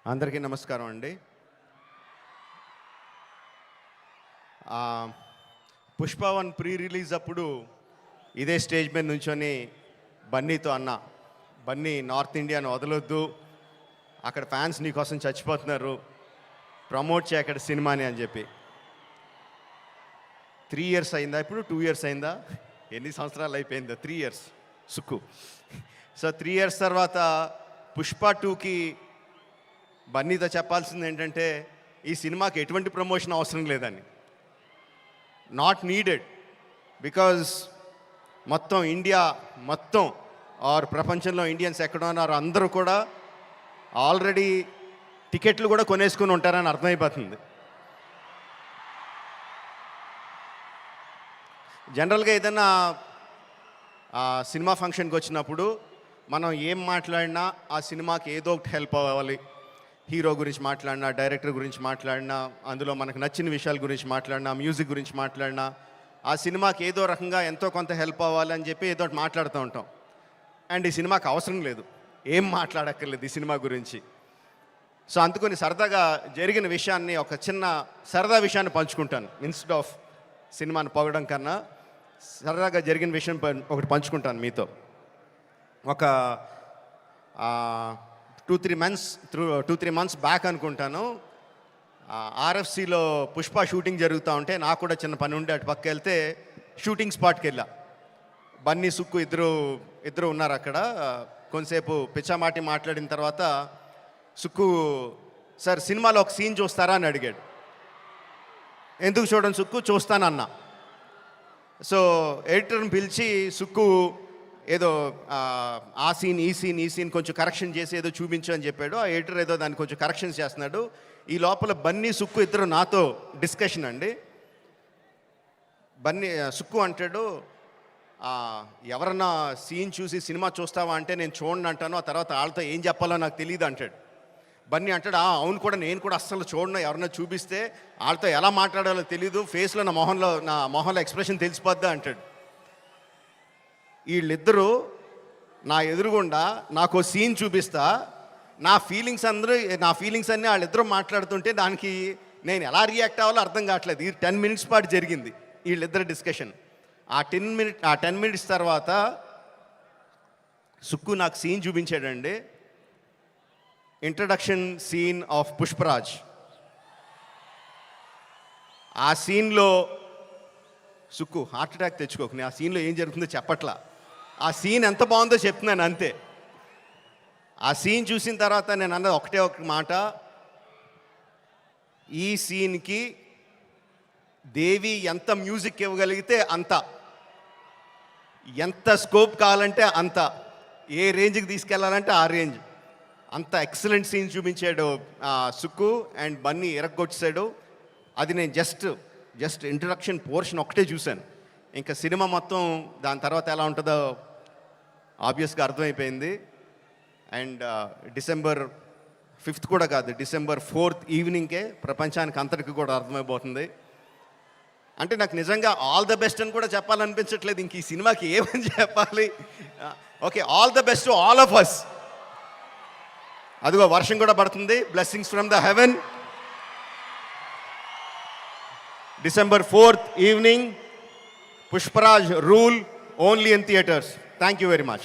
అందరికీ నమస్కారం అండి. పుష్ప 1 ప్రీ రిలీజ్ అప్పుడు ఇదే స్టేజ్ మీద నుంచొని బన్నీతో అన్న, బన్నీ నార్త్ ఇండియాను వదలొద్దు, అక్కడ ఫ్యాన్స్ నీకోసం చచ్చిపోతున్నారు, ప్రమోట్ చేయ అక్కడ సినిమాని అని చెప్పి. 3 years అయిందా, ఇప్పుడు 2 years అయిందా, ఎన్ని సంవత్సరాలు అయిపోయిందా? 3 years సుక్కు. సో 3 years తర్వాత పుష్ప 2కి బన్నీతో చెప్పాల్సింది ఏంటంటే, ఈ సినిమాకి ఎటువంటి ప్రమోషన్ అవసరం లేదని. నాట్ నీడెడ్, బికాజ్ మొత్తం ఇండియా మొత్తం ఆర్ ప్రపంచంలో ఇండియన్స్ ఎక్కడ ఉన్నారో అందరూ కూడా ఆల్రెడీ టికెట్లు కూడా కొనేసుకుని ఉంటారని అర్థమైపోతుంది. జనరల్గా ఏదైనా సినిమా ఫంక్షన్కి వచ్చినప్పుడు మనం ఏం మాట్లాడినా ఆ సినిమాకి ఏదో ఒకటి హెల్ప్ అవ్వాలి. హీరో గురించి మాట్లాడినా, డైరెక్టర్ గురించి మాట్లాడినా, అందులో మనకు నచ్చిన విషయాల గురించి మాట్లాడినా, మ్యూజిక్ గురించి మాట్లాడినా, ఆ సినిమాకి ఏదో రకంగా ఎంతో కొంత హెల్ప్ అవ్వాలి అని చెప్పి ఏదో ఒకటి మాట్లాడుతూ ఉంటాం. అండ్ ఈ సినిమాకి అవసరం లేదు, ఏం మాట్లాడక్కర్లేదు ఈ సినిమా గురించి. సో అందుకని సరదాగా జరిగిన విషయాన్ని, ఒక చిన్న సరదా విషయాన్ని పంచుకుంటాను. ఇన్స్టెడ్ ఆఫ్ సినిమాని పొగడం కన్నా సరదాగా జరిగిన విషయం ఒకటి పంచుకుంటాను మీతో. ఒక 2-3 months బ్యాక్ అనుకుంటాను, ఆర్ఎఫ్సిలో పుష్ప షూటింగ్ జరుగుతూ ఉంటే నాకు కూడా చిన్న పని ఉండే అటు పక్క వెళ్తే షూటింగ్ స్పాట్కి వెళ్ళా. బన్నీ, సుక్కు ఇద్దరు ఉన్నారు అక్కడ. కొంతసేపు పిచ్చామాటి మాట్లాడిన తర్వాత సుక్కు, సార్ సినిమాలో ఒక సీన్ చూస్తారా అని అడిగాడు. ఎందుకు చూడండి సుక్కు, చూస్తానన్నా. సో ఎడిటర్ని పిలిచి సుక్కు ఏదో ఆ సీన్ ఈ సీన్ కొంచెం కరెక్షన్ చేసి ఏదో చూపించు అని చెప్పాడు. ఆ ఎడిటర్ ఏదో దాన్ని కొంచెం కరెక్షన్స్ చేస్తున్నాడు. ఈ లోపల బన్నీ, సుక్కు ఇద్దరు నాతో డిస్కషన్ అండి. బన్నీ, సుక్కు అంటాడు, ఎవరన్నా సీన్ చూసి సినిమా చూస్తావా అంటే నేను చూడండి అంటాను, ఆ తర్వాత వాళ్ళతో ఏం చెప్పాలో నాకు తెలియదు అంటాడు. బన్నీ అంటాడు, అవును కూడా, నేను కూడా అస్సలు చూడను, ఎవరన్నా చూపిస్తే వాళ్ళతో ఎలా మాట్లాడాలో తెలీదు, ఫేస్లో నా మొహంలో ఎక్స్ప్రెషన్ తెలిసిపోద్దా అంటాడు. వీళ్ళిద్దరూ నా ఎదురుగుండా నాకు సీన్ చూపిస్తా, నా ఫీలింగ్స్ అన్నీ వాళ్ళిద్దరూ మాట్లాడుతుంటే దానికి నేను ఎలా రియాక్ట్ అవ్వాలో అర్థం కావట్లేదు. ఈ 10 minutes పాటు జరిగింది వీళ్ళిద్దరు డిస్కషన్. ఆ 10 minutes తర్వాత సుక్కు నాకు సీన్ చూపించాడండి. Introduction scene of Pushparaj. ఆ సీన్లో సుక్కు హార్ట్ అటాక్ తెచ్చుకోకు, నేను ఆ సీన్లో ఏం జరుగుతుందో చెప్పట్లా, ఆ సీన్ ఎంత బాగుందో చెప్తున్నాను అంతే. ఆ సీన్ చూసిన తర్వాత నేను అన్నది ఒకటే ఒక మాట, ఈ సీన్కి దేవి ఎంత మ్యూజిక్ ఇవ్వగలిగితే అంత, ఎంత స్కోప్ కావాలంటే అంత, ఏ రేంజ్కి తీసుకెళ్లాలంటే ఆ రేంజ్, అంత ఎక్సలెంట్ సీన్ చూపించాడు సుక్కు. అండ్ బన్నీ ఎరగొచ్చాడు. అది నేను జస్ట్ ఇంట్రడక్షన్ పోర్షన్ ఒకటే చూశాను. ఇంకా సినిమా మొత్తం దాని తర్వాత ఎలా ఉంటుందో ఆబ్వియస్గా అర్థమైపోయింది. అండ్ December 5th కూడా కాదు, December 4th ఈవినింగ్కే ప్రపంచానికి అంతటికి కూడా అర్థమైపోతుంది. అంటే నాకు నిజంగా ఆల్ ద బెస్ట్ అని కూడా చెప్పాలనిపించట్లేదు, ఇంక ఈ సినిమాకి ఏమని చెప్పాలి. Okay, all the best to all of us. అదిగో వర్షం కూడా పడుతుంది, blessings from the heaven. December 4th evening, Pushparaj rule, only in theatres. Thank you very much.